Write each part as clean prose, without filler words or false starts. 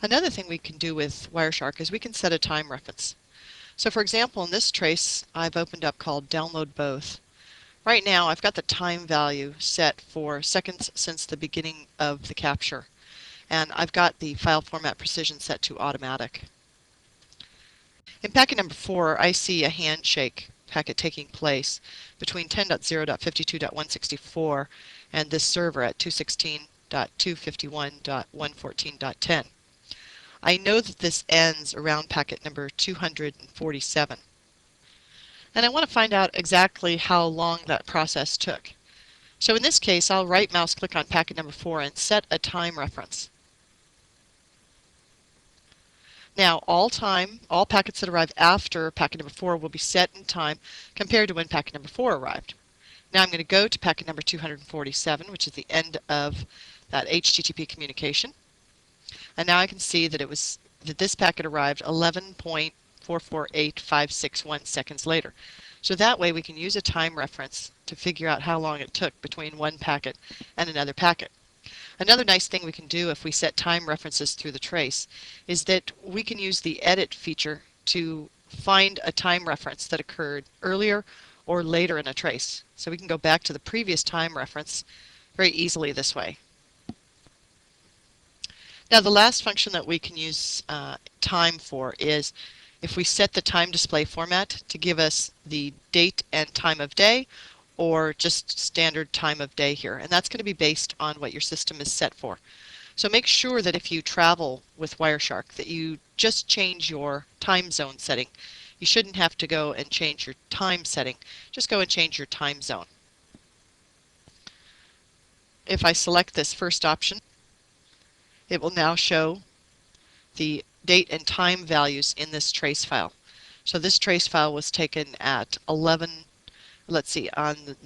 Another thing we can do with WireShark is we can set a time reference. So for example, in this trace I've opened up called Download Both. Right now I've got the time value set for seconds since the beginning of the capture, and I've got the file format precision set to automatic. In packet number 4, I see a handshake packet taking place between 10.0.52.164 and this server at 216.251.114.10. I know that this ends around packet number 247. And I want to find out exactly how long that process took. So in this case, I'll right mouse click on packet number 4 and set a time reference. Now all packets that arrive after packet number 4 will be set in time compared to when packet number 4 arrived. Now I'm going to go to packet number 247, which is the end of that HTTP communication. And now I can see that this packet arrived 11.448561 seconds later. So that way we can use a time reference to figure out how long it took between one packet and another packet. Another nice thing we can do if we set time references through the trace is that we can use the edit feature to find a time reference that occurred earlier or later in a trace. So we can go back to the previous time reference very easily this way. Now the last function that we can use time for is if we set the time display format to give us the date and time of day, or just standard time of day here, and that's going to be based on what your system is set for. So make sure that if you travel with WireShark that you just change your time zone setting. You shouldn't have to go and change your time setting, just go and change your time zone. If I select this first option, it will now show the date and time values in this trace file. So this trace file was taken at on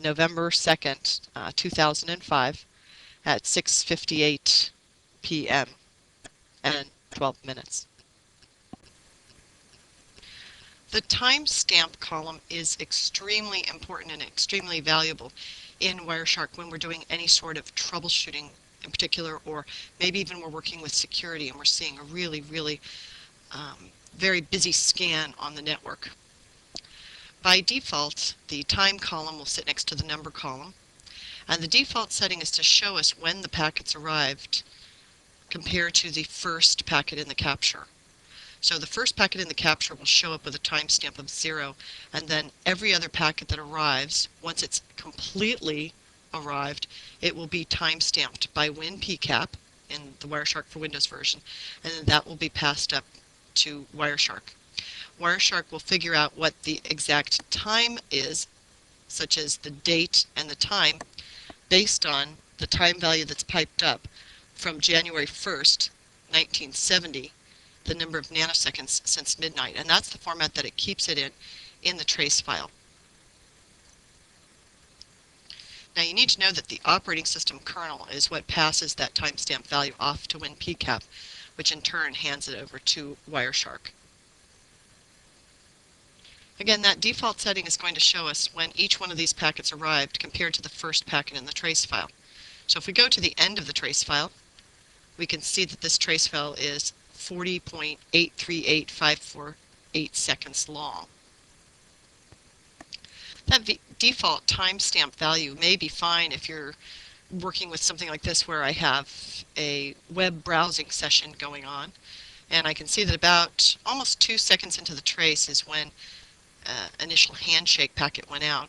November 2nd, 2005 at 6:58 p.m. and 12 minutes. The timestamp column is extremely important and extremely valuable in WireShark when we're doing any sort of troubleshooting in particular, or maybe even we're working with security and we're seeing a really very busy scan on the network. By default, the time column will sit next to the number column, and the default setting is to show us when the packets arrived compared to the first packet in the capture. So the first packet in the capture will show up with a timestamp of 0, and then every other packet that arrives, once it's completely arrived, it will be timestamped by WinPCAP in the WireShark for Windows version, and then that will be passed up to WireShark. WireShark will figure out what the exact time is, such as the date and the time, based on the time value that's piped up from January 1st, 1970, the number of nanoseconds since midnight, and that's the format that it keeps it in the trace file. Now you need to know that the operating system kernel is what passes that timestamp value off to WinPCAP, which in turn hands it over to WireShark. Again, that default setting is going to show us when each one of these packets arrived compared to the first packet in the trace file. So if we go to the end of the trace file, we can see that this trace file is 40.838548 seconds long. That default timestamp value may be fine if you're working with something like this where I have a web browsing session going on, and I can see that about almost 2 seconds into the trace is when initial handshake packet went out,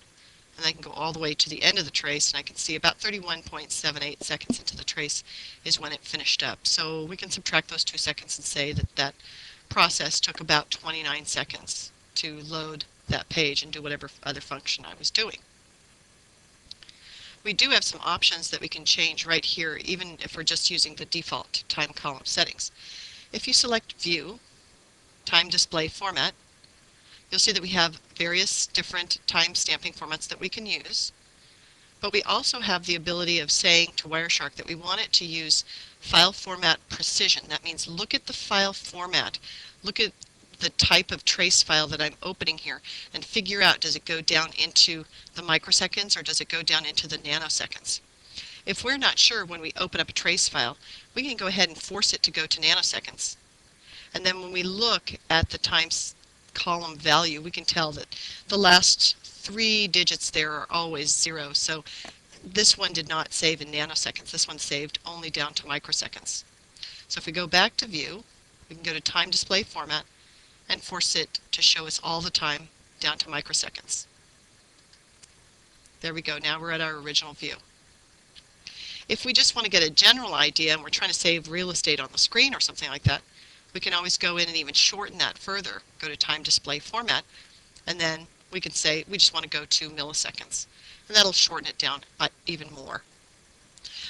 and I can go all the way to the end of the trace and I can see about 31.78 seconds into the trace is when it finished up. So we can subtract those 2 seconds and say that that process took about 29 seconds to load that page and do whatever other function I was doing. We do have some options that we can change right here, even if we're just using the default time column settings. If you select View, Time Display Format, you'll see that we have various different time stamping formats that we can use, but we also have the ability of saying to WireShark that we want it to use file format precision. That means look at the file format, look at the type of trace file that I'm opening here, and figure out, does it go down into the microseconds or does it go down into the nanoseconds? If we're not sure when we open up a trace file, we can go ahead and force it to go to nanoseconds. And then when we look at the times column value, we can tell that the last 3 digits there are always 0. So this one did not save in nanoseconds. This one saved only down to microseconds. So if we go back to view, we can go to time display format and force it to show us all the time down to microseconds. There we go. Now we're at our original view. If we just want to get a general idea and we're trying to save real estate on the screen or something like that, we can always go in and even shorten that further. Go to time display format, and then we can say we just want to go to milliseconds, and that'll shorten it down even more.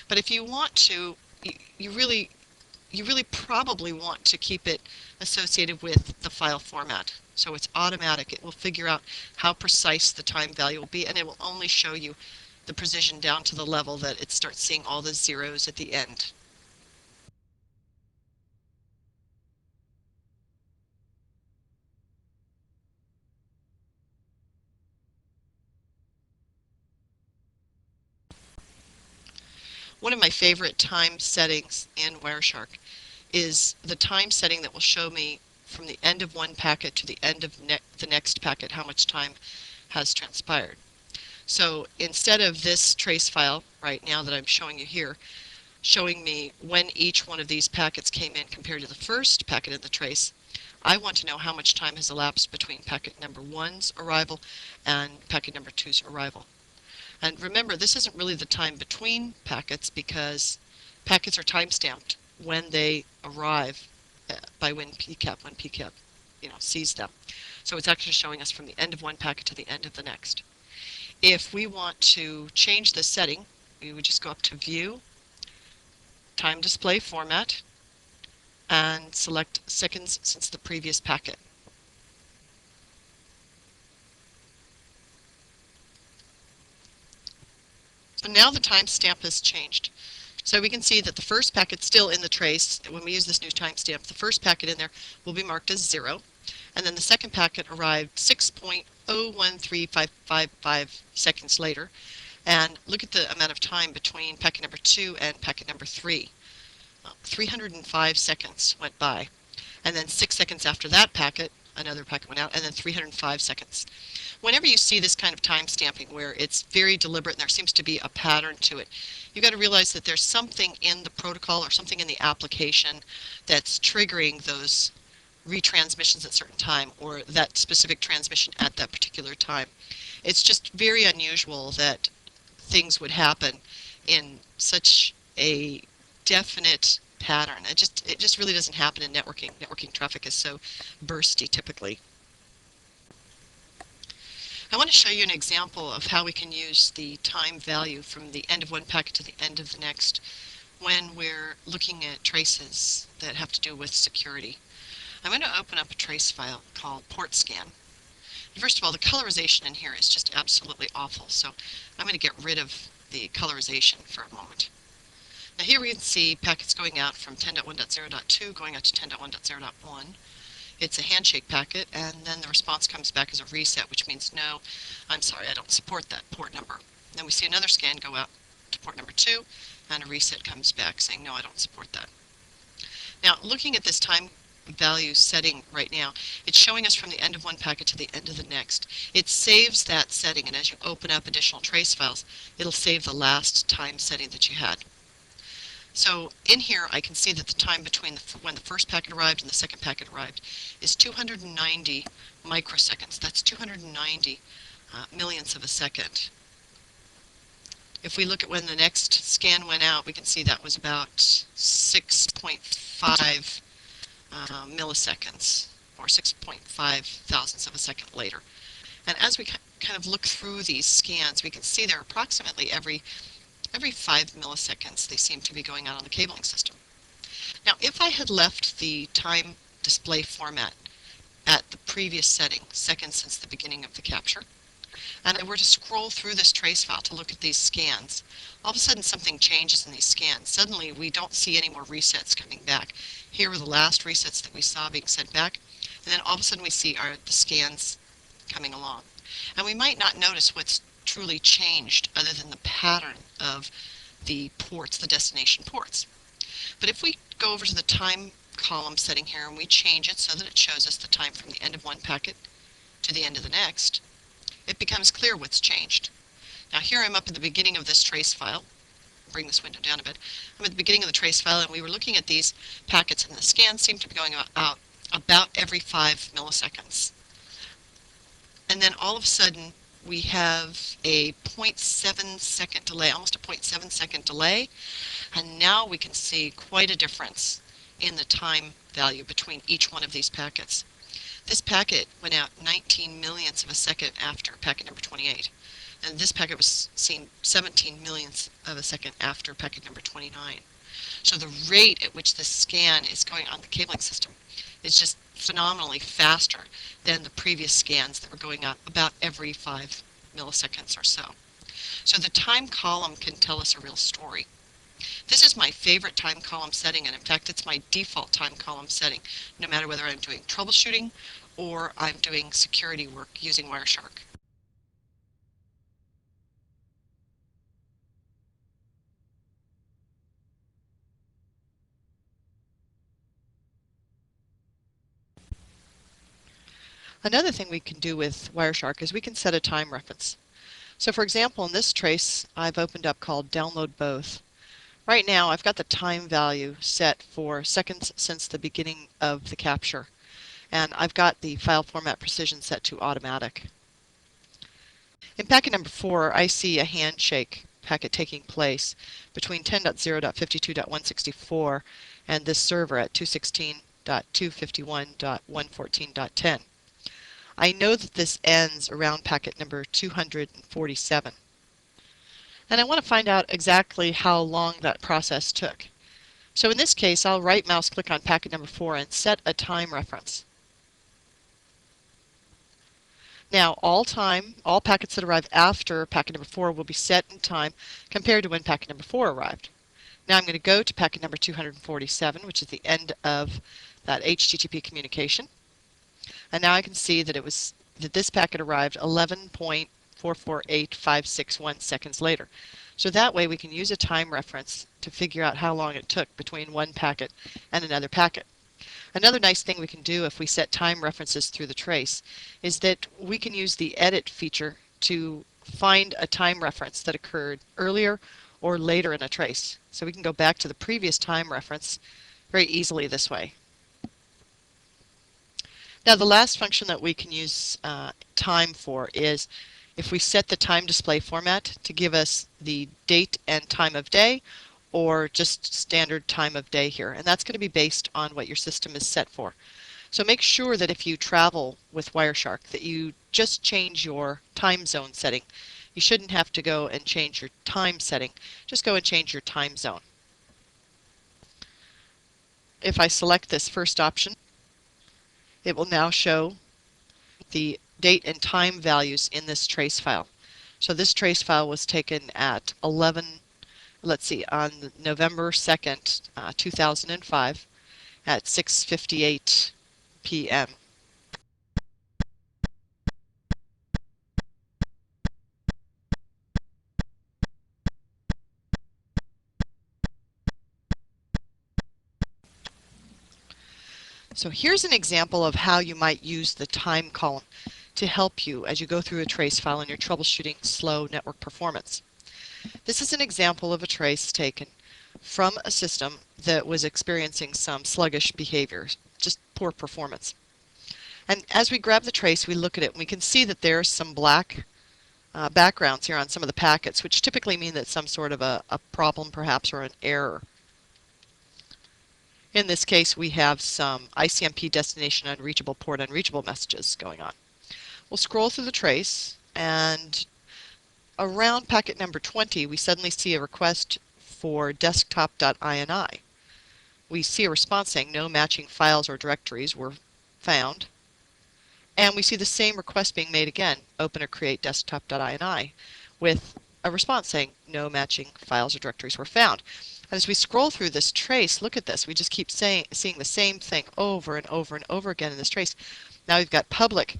But if you want to, you really probably want to keep it associated with the file format. So it's automatic. It will figure out how precise the time value will be, and it will only show you the precision down to the level that it starts seeing all the zeros at the end. One of my favorite time settings in WireShark is the time setting that will show me from the end of one packet to the end of the next packet how much time has transpired. So instead of this trace file right now that I'm showing you here, showing me when each one of these packets came in compared to the first packet in the trace, I want to know how much time has elapsed between packet number 1's arrival and packet number 2's arrival. And remember, this isn't really the time between packets because packets are time-stamped when they arrive by when PCAP sees them. So it's actually showing us from the end of one packet to the end of the next. If we want to change the setting, we would just go up to View, Time Display Format, and select seconds since the previous packet. So now the timestamp has changed. So we can see that the first packet's still in the trace. When we use this new timestamp, the first packet in there will be marked as 0. And then the second packet arrived 6.013555 seconds later. And look at the amount of time between packet number 2 and packet number 3. 305 seconds went by. And then 6 seconds after that packet, another packet went out, and then 305 seconds. Whenever you see this kind of time stamping where it's very deliberate and there seems to be a pattern to it, you've got to realize that there's something in the protocol or something in the application that's triggering those retransmissions at a certain time or that specific transmission at that particular time. It's just very unusual that things would happen in such a definite pattern. It just really doesn't happen in networking. Networking traffic is so bursty typically. I want to show you an example of how we can use the time value from the end of one packet to the end of the next when we're looking at traces that have to do with security. I'm going to open up a trace file called port scan. First of all, the colorization in here is just absolutely awful, so I'm going to get rid of the colorization for a moment. Now here we can see packets going out from 10.1.0.2 going out to 10.1.0.1. It's a handshake packet, and then the response comes back as a reset, which means no, I'm sorry, I don't support that port number. Then we see another scan go out to port number 2, and a reset comes back saying no, I don't support that. Now, looking at this time value setting right now, it's showing us from the end of one packet to the end of the next. It saves that setting, and as you open up additional trace files, it'll save the last time setting that you had. So in here I can see that the time between when the first packet arrived and the second packet arrived is 290 microseconds. That's 290 millionths of a second. If we look at when the next scan went out, we can see that was about 6.5 milliseconds, or 6.5 thousandths of a second later. And as we kind of look through these scans, we can see they're approximately every 5 milliseconds they seem to be going out on the cabling system. Now, if I had left the time display format at the previous setting, seconds since the beginning of the capture, and I were to scroll through this trace file to look at these scans, all of a sudden something changes in these scans. Suddenly we don't see any more resets coming back. Here are the last resets that we saw being sent back, and then all of a sudden we see the scans coming along. And we might not notice what's truly changed other than the pattern of the ports, the destination ports. But if we go over to the time column setting here and we change it so that it shows us the time from the end of one packet to the end of the next, it becomes clear what's changed. Now here I'm up at the beginning of this trace file. Bring this window down a bit. I'm at the beginning of the trace file and we were looking at these packets and the scans seem to be going out about every 5 milliseconds. And then all of a sudden we have a 0.7 second delay, almost a 0.7 second delay, and now we can see quite a difference in the time value between each one of these packets. This packet went out 19 millionths of a second after packet number 28. And this packet was seen 17 millionths of a second after packet number 29. So the rate at which this scan is going on the cabling system is just phenomenally faster than the previous scans that were going out about every 5 milliseconds or so. So the time column can tell us a real story. This is my favorite time column setting, and in fact it's my default time column setting, no matter whether I'm doing troubleshooting or I'm doing security work using WireShark. Another thing we can do with WireShark is we can set a time reference. So for example, in this trace I've opened up called Download Both. Right now I've got the time value set for seconds since the beginning of the capture, and I've got the file format precision set to automatic. In packet number 4 I see a handshake packet taking place between 10.0.52.164 and this server at 216.251.114.10. I know that this ends around packet number 247. And I want to find out exactly how long that process took. So in this case, I'll right mouse click on packet number 4 and set a time reference. Now all packets that arrive after packet number 4 will be set in time compared to when packet number 4 arrived. Now I'm going to go to packet number 247, which is the end of that HTTP communication. And now I can see that this packet arrived 11.448561 seconds later. So that way we can use a time reference to figure out how long it took between one packet and another packet. Another nice thing we can do if we set time references through the trace is that we can use the edit feature to find a time reference that occurred earlier or later in a trace. So we can go back to the previous time reference very easily this way. Now the last function that we can use time for is if we set the time display format to give us the date and time of day or just standard time of day here. And that's going to be based on what your system is set for. So make sure that if you travel with WireShark that you just change your time zone setting. You shouldn't have to go and change your time setting. Just go and change your time zone. If I select this first option, it will now show the date and time values in this trace file. So this trace file was taken at on November 2nd, 2005 at 6:58 p.m. So here's an example of how you might use the time column to help you as you go through a trace file and you're troubleshooting slow network performance. This is an example of a trace taken from a system that was experiencing some sluggish behavior, just poor performance. And as we grab the trace, we look at it and we can see that there's some black backgrounds here on some of the packets, which typically mean that some sort of a problem perhaps or an error. In this case, we have some ICMP destination unreachable, port unreachable messages going on. We'll scroll through the trace, and around packet number 20, we suddenly see a request for desktop.ini. We see a response saying no matching files or directories were found. And we see the same request being made again, open or create desktop.ini, with a response saying no matching files or directories were found. And as we scroll through this trace, look at this. We just keep seeing the same thing over and over and over again in this trace. Now we've got public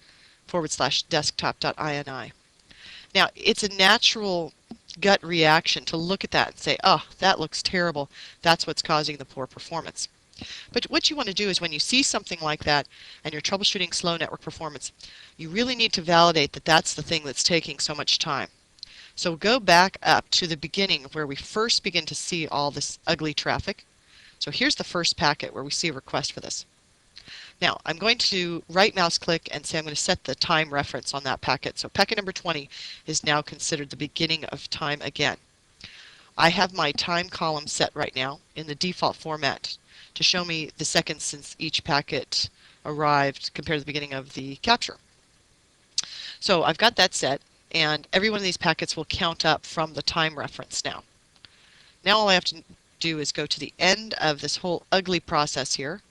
/desktop.ini. Now it's a natural gut reaction to look at that and say, oh, that looks terrible. That's what's causing the poor performance. But what you want to do is when you see something like that and you're troubleshooting slow network performance, you really need to validate that that's the thing that's taking so much time. So go back up to the beginning where we first begin to see all this ugly traffic. So here's the first packet where we see a request for this. Now I'm going to right mouse click and say I'm going to set the time reference on that packet. So packet number 20 is now considered the beginning of time again. I have my time column set right now in the default format to show me the seconds since each packet arrived compared to the beginning of the capture. So I've got that set, and every one of these packets will count up from the time reference now. Now all I have to do is go to the end of this whole ugly process here,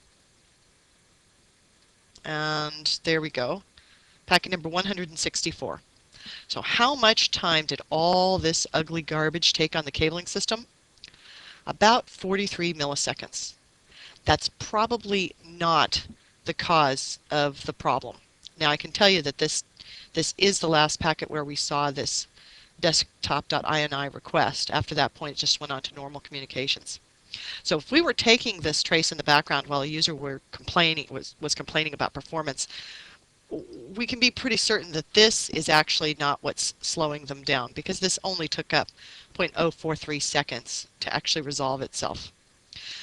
and there we go, packet number 164. So how much time did all this ugly garbage take on the cabling system? About 43 milliseconds. That's probably not the cause of the problem. Now I can tell you that this is the last packet where we saw this desktop.ini request. After that point, it just went on to normal communications. So if we were taking this trace in the background while a user was complaining about performance, we can be pretty certain that this is actually not what's slowing them down, because this only took up 0.043 seconds to actually resolve itself.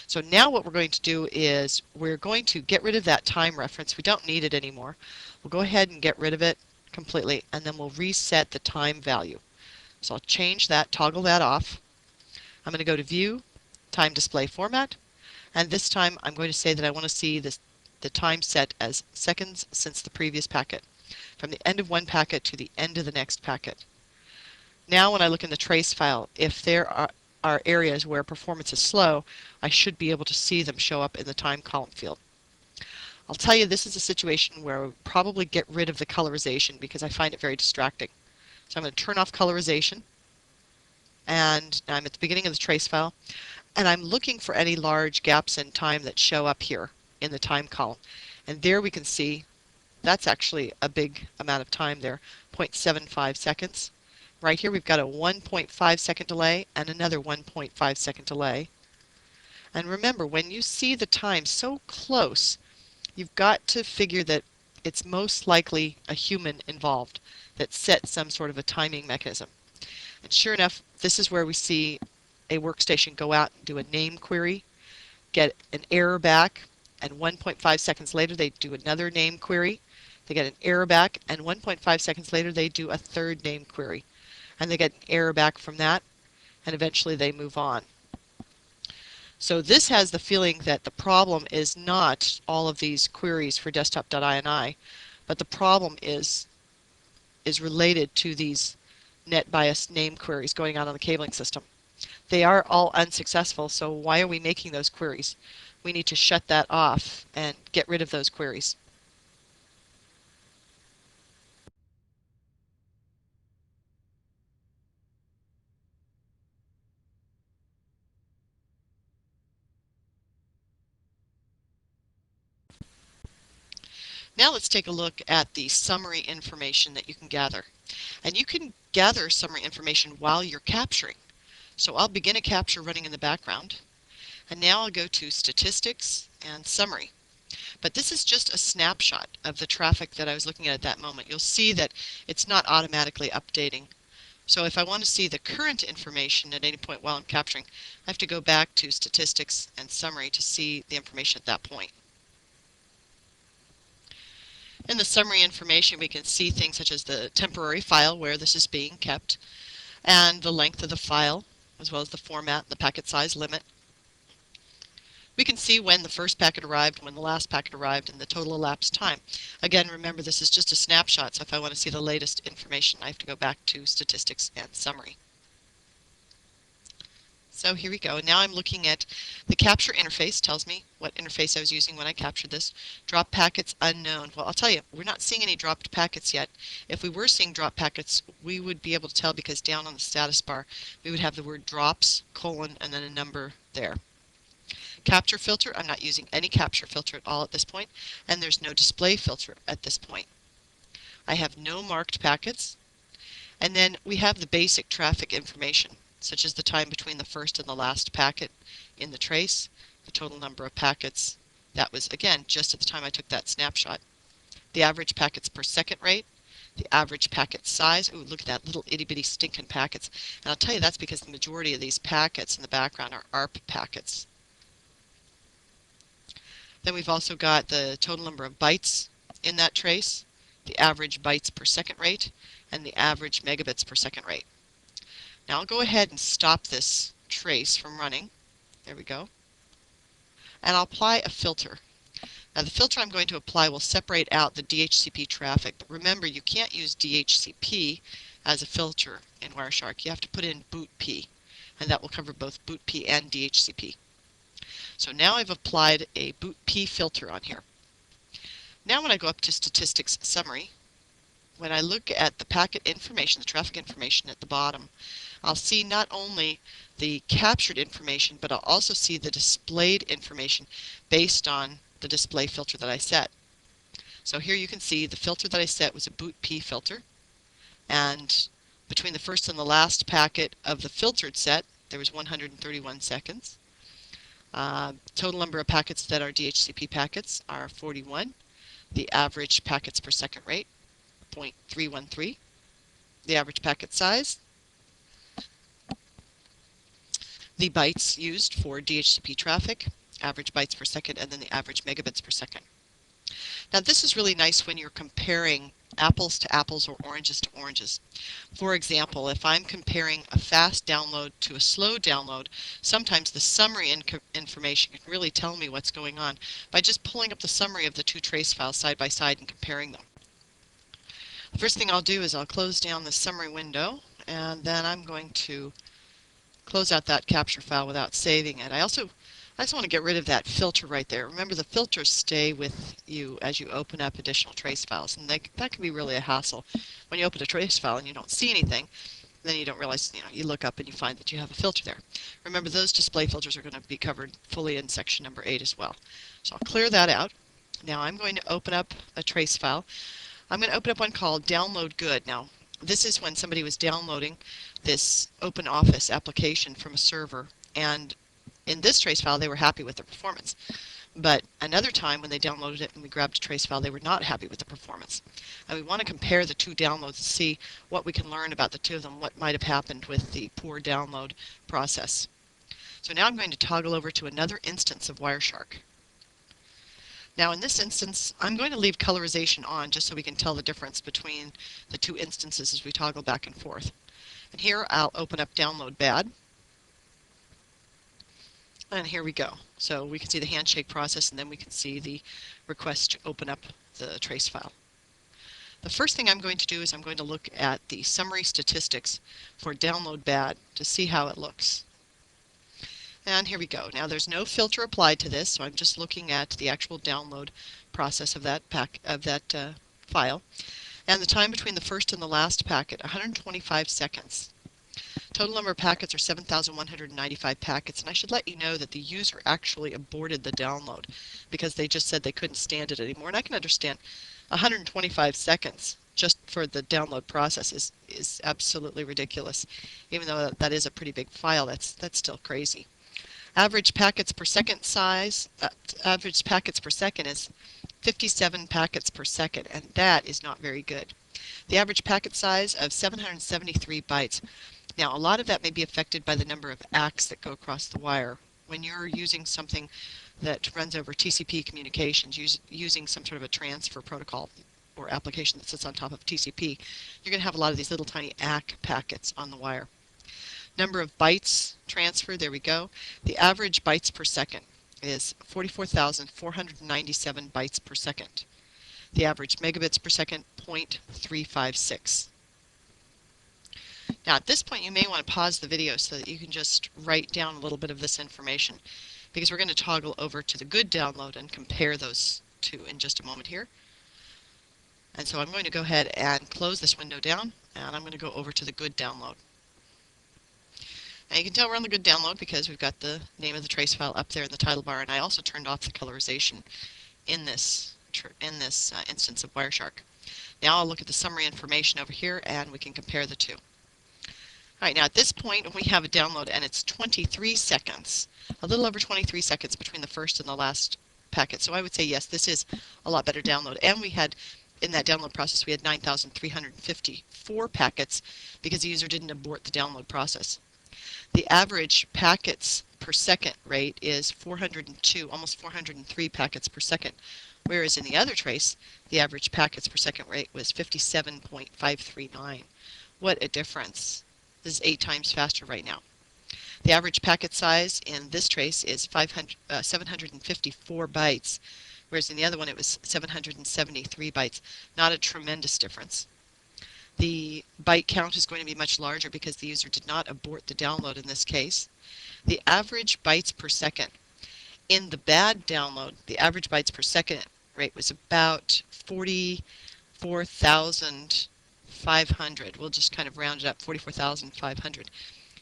So now what we're going to do is we're going to get rid of that time reference. We don't need it anymore. We'll go ahead and get rid of it completely, and then we'll reset the time value. So I'll change that, toggle that off. I'm going to go to View, Time Display Format, and this time I'm going to say that I want to see the time set as seconds since the previous packet, from the end of one packet to the end of the next packet. Now when I look in the trace file, if there are areas where performance is slow, I should be able to see them show up in the time column field. I'll tell you, this is a situation where I'll probably get rid of the colorization because I find it very distracting. So I'm going to turn off colorization, and I'm at the beginning of the trace file, and I'm looking for any large gaps in time that show up here in the time column. And there we can see that's actually a big amount of time there, 0.75 seconds. Right here we've got a 1.5 second delay and another 1.5 second delay. And remember, when you see the time so close, you've got to figure that it's most likely a human involved that set some sort of a timing mechanism. And sure enough, this is where we see a workstation go out and do a name query, get an error back, and 1.5 seconds later they do another name query. They get an error back, and 1.5 seconds later they do a third name query. And they get an error back from that, and eventually they move on. So this has the feeling that the problem is not all of these queries for desktop.ini, but the problem is related to these net bias name queries going on the cabling system. They are all unsuccessful, so why are we making those queries? We need to shut that off and get rid of those queries. Now let's take a look at the summary information that you can gather. And you can gather summary information while you're capturing. So I'll begin a capture running in the background, and now I'll go to Statistics and Summary. But this is just a snapshot of the traffic that I was looking at that moment. You'll see that it's not automatically updating. So if I want to see the current information at any point while I'm capturing, I have to go back to Statistics and Summary to see the information at that point. In the summary information, we can see things such as the temporary file where this is being kept, and the length of the file, as well as the format, the packet size limit. We can see when the first packet arrived, when the last packet arrived, and the total elapsed time. Again, remember, this is just a snapshot, so if I want to see the latest information, I have to go back to Statistics and Summary. So here we go. Now I'm looking at the capture interface. Tells me what interface I was using when I captured this. Drop packets unknown. Well, I'll tell you, we're not seeing any dropped packets yet. If we were seeing drop packets, we would be able to tell because down on the status bar, we would have the word drops, colon, and then a number there. Capture filter, I'm not using any capture filter at all at this point, and there's no display filter at this point. I have no marked packets. And then we have the basic traffic information, such as the time between the first and the last packet in the trace, the total number of packets. That was, again, just at the time I took that snapshot. The average packets per second rate, the average packet size. Ooh, look at that little itty bitty stinking packets. And I'll tell you that's because the majority of these packets in the background are ARP packets. Then we've also got the total number of bytes in that trace, the average bytes per second rate, and the average megabits per second rate. Now I'll go ahead and stop this trace from running. There we go. And I'll apply a filter. Now the filter I'm going to apply will separate out the DHCP traffic. But remember, you can't use DHCP as a filter in WireShark. You have to put in bootp, and that will cover both bootp and DHCP. So now I've applied a bootp filter on here. Now when I go up to Statistics Summary, when I look at the packet information, the traffic information at the bottom, I'll see not only the captured information, but I'll also see the displayed information based on the display filter that I set. So here you can see the filter that I set was a bootp filter, and between the first and the last packet of the filtered set, there was 131 seconds. Total number of packets that are DHCP packets are 41. The average packets per second rate, 0.313. The average packet size, the bytes used for DHCP traffic, average bytes per second, and then the average megabits per second. Now this is really nice when you're comparing apples to apples or oranges to oranges. For example, if I'm comparing a fast download to a slow download, sometimes the summary information can really tell me what's going on by just pulling up the summary of the two trace files side by side and comparing them. The first thing I'll do is I'll close down the summary window, and then I'm going to close out that capture file without saving it. I just want to get rid of that filter right there. Remember, the filters stay with you as you open up additional trace files, and that can be really a hassle. When you open a trace file and you don't see anything, then you don't realize, you look up and you find that you have a filter there. Remember, those display filters are going to be covered fully in section number 8 as well. So I'll clear that out. Now I'm going to open up a trace file. I'm going to open up one called Download Good. Now, this is when somebody was downloading this OpenOffice application from a server, and in this trace file they were happy with the performance. But another time when they downloaded it and we grabbed a trace file, they were not happy with the performance. And we want to compare the two downloads and see what we can learn about the two of them, what might have happened with the poor download process. So now I'm going to toggle over to another instance of WireShark. Now in this instance, I'm going to leave colorization on just so we can tell the difference between the two instances as we toggle back and forth. And here I'll open up Download Bad. And here we go. So we can see the handshake process, and then we can see the request to open up the trace file. The first thing I'm going to do is I'm going to look at the summary statistics for Download Bad to see how it looks. And here we go. Now there's no filter applied to this, so I'm just looking at the actual download process of that file. And the time between the first and the last packet, 125 seconds. Total number of packets are 7,195 packets, and I should let you know that the user actually aborted the download because they just said they couldn't stand it anymore. And I can understand 125 seconds just for the download process is absolutely ridiculous. Even though that is a pretty big file, that's still crazy. Average packets per second average packets per second is 57 packets per second, and that is not very good. The average packet size of 773 bytes. Now, a lot of that may be affected by the number of ACKs that go across the wire. When you're using something that runs over TCP communications, using some sort of a transfer protocol or application that sits on top of TCP, you're going to have a lot of these little tiny ACK packets on the wire. Number of bytes transferred, there we go. The average bytes per second is 44,497 bytes per second. The average megabits per second, 0.356. Now at this point you may want to pause the video so that you can just write down a little bit of this information, because we're going to toggle over to the good download and compare those two in just a moment here. And so I'm going to go ahead and close this window down, and I'm going to go over to the good download. Now you can tell we're on the good download because we've got the name of the trace file up there in the title bar, and I also turned off the colorization in this instance of WireShark. Now I'll look at the summary information over here and we can compare the two. All right, now at this point we have a download and it's 23 seconds, a little over 23 seconds between the first and the last packet. So I would say yes, this is a lot better download. And we had, in that download process, we had 9,354 packets because the user didn't abort the download process. The average packets per second rate is 402, almost 403 packets per second, whereas in the other trace, the average packets per second rate was 57.539. What a difference. This is 8 times faster right now. The average packet size in this trace is 754 bytes, whereas in the other one it was 773 bytes. Not a tremendous difference. The byte count is going to be much larger because the user did not abort the download in this case. The average bytes per second. In the bad download, the average bytes per second rate was about 44,500. We'll just kind of round it up, 44,500.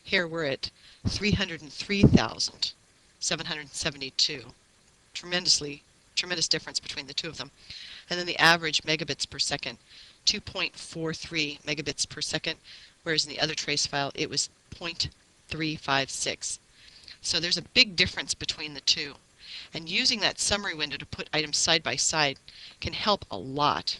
Here we're at 303,772. Tremendous difference between the two of them. And then the average megabits per second, 2.43 megabits per second, whereas in the other trace file it was 0.356. So there's a big difference between the two. And using that summary window to put items side by side can help a lot.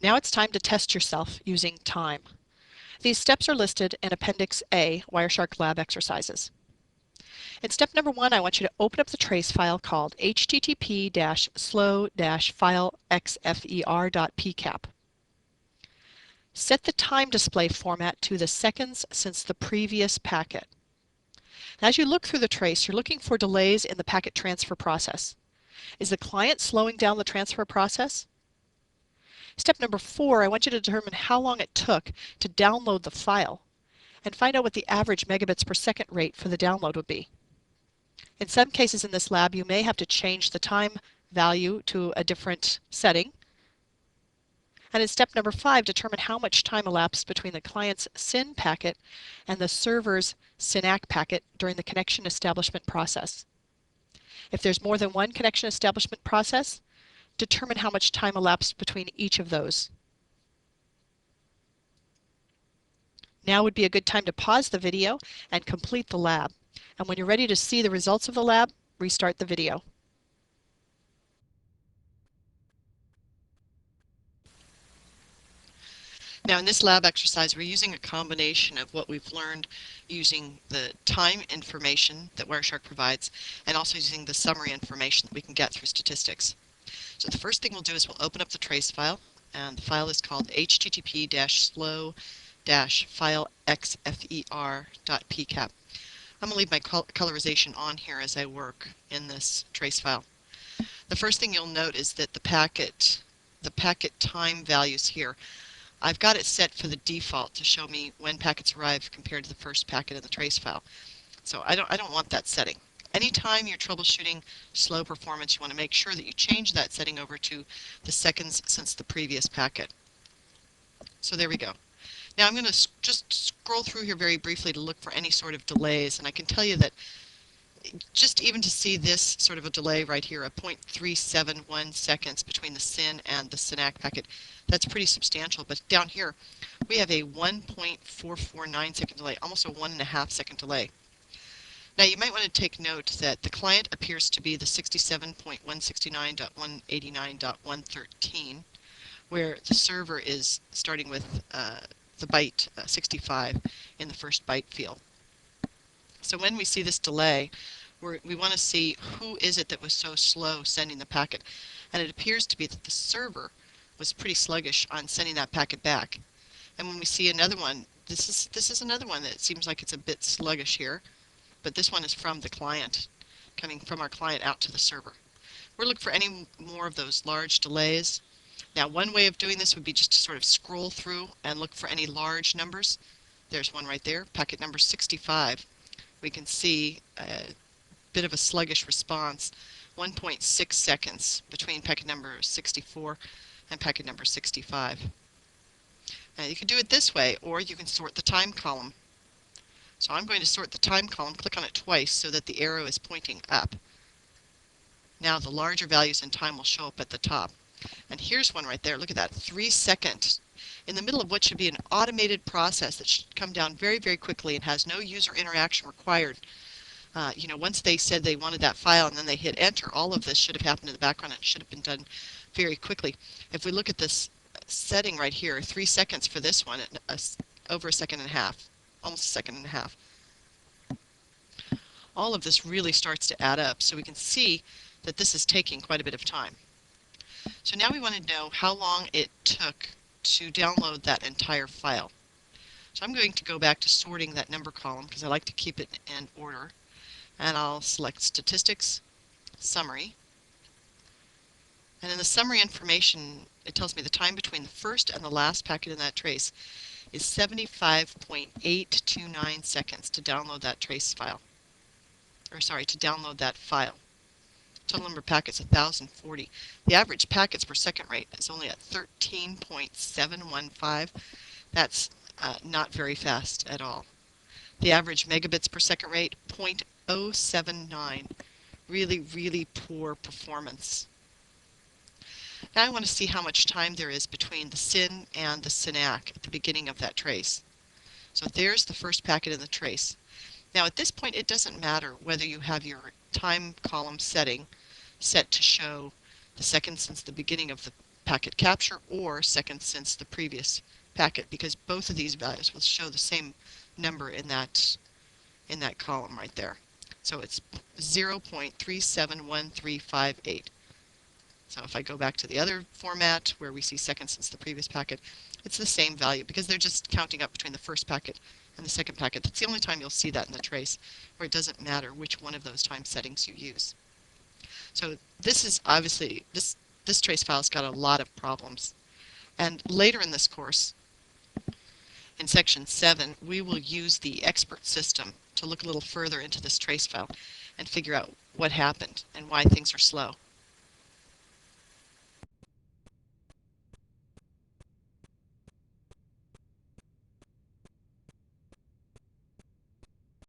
Now it's time to test yourself using time. These steps are listed in Appendix A, WireShark Lab Exercises. In step number 1, I want you to open up the trace file called http://slow-filexfer.pcap. Set the time display format to the seconds since the previous packet. As you look through the trace, you're looking for delays in the packet transfer process. Is the client slowing down the transfer process? Step number 4, I want you to determine how long it took to download the file and find out what the average megabits per second rate for the download would be. In some cases in this lab, you may have to change the time value to a different setting. And in step number 5, determine how much time elapsed between the client's SYN packet and the server's SYNAC packet during the connection establishment process. If there's more than one connection establishment process, determine how much time elapsed between each of those. Now would be a good time to pause the video and complete the lab. And when you're ready to see the results of the lab, restart the video. Now in this lab exercise, we're using a combination of what we've learned using the time information that WireShark provides and also using the summary information that we can get through statistics. So the first thing we'll do is we'll open up the trace file, and the file is called http://slow-filexfer.pcap. I'm going to leave my colorization on here as I work in this trace file. The first thing you'll note is that the packet time values here, I've got it set for the default to show me when packets arrive compared to the first packet in the trace file. So I don't want that setting. Anytime you're troubleshooting slow performance, you want to make sure that you change that setting over to the seconds since the previous packet. So there we go. Now I'm going to just scroll through here very briefly to look for any sort of delays, and I can tell you that just even to see this sort of a delay right here, a 0.371 seconds between the SYN and the SYNAC packet, that's pretty substantial. But down here, we have a 1.449 second delay, almost a 1.5 second delay. Now you might want to take note that the client appears to be the 67.169.189.113, where the server is starting with the byte 65 in the first byte field. So when we see this delay, we want to see who is it that was so slow sending the packet. And it appears to be that the server was pretty sluggish on sending that packet back. And when we see another one, this is another one that seems like it's a bit sluggish here, but this one is from the client, coming from our client out to the server. We're looking for any more of those large delays. Now one way of doing this would be just to sort of scroll through and look for any large numbers. There's one right there, packet number 65. We can see a bit of a sluggish response, 1.6 seconds between packet number 64 and packet number 65. Now you can do it this way, or you can sort the time column. So I'm going to sort the time column, click on it twice so that the arrow is pointing up. Now the larger values in time will show up at the top. And here's one right there. Look at that, 3 seconds. In the middle of what should be an automated process that should come down very, very quickly and has no user interaction required. Once they said they wanted that file and then they hit enter, all of this should have happened in the background and should have been done very quickly. If we look at this setting right here, 3 seconds for this one, over a second and a half, almost a second and a half. All of this really starts to add up, so we can see that this is taking quite a bit of time. So now we want to know how long it took to download that entire file. So I'm going to go back to sorting that number column because I like to keep it in order. And I'll select Statistics, Summary. And in the summary information, it tells me the time between the first and the last packet in that trace is 75.829 seconds to download that trace file. To download that file. Total number of packets, 1,040. The average packets per second rate is only at 13.715. That's not very fast at all. The average megabits per second rate, 0.079. Really, really poor performance. Now I want to see how much time there is between the SYN and the SYNAC at the beginning of that trace. So there's the first packet in the trace. Now at this point it doesn't matter whether you have your time column setting set to show the second since the beginning of the packet capture or second since the previous packet, because both of these values will show the same number in that column right there. So it's 0.371358. So if I go back to the other format where we see second since the previous packet, it's the same value because they're just counting up between the first packet and the second packet. That's the only time you'll see that in the trace, where it doesn't matter which one of those time settings you use. So this is obviously, this trace file's got a lot of problems. And later in this course, in section 7, we will use the expert system to look a little further into this trace file and figure out what happened and why things are slow.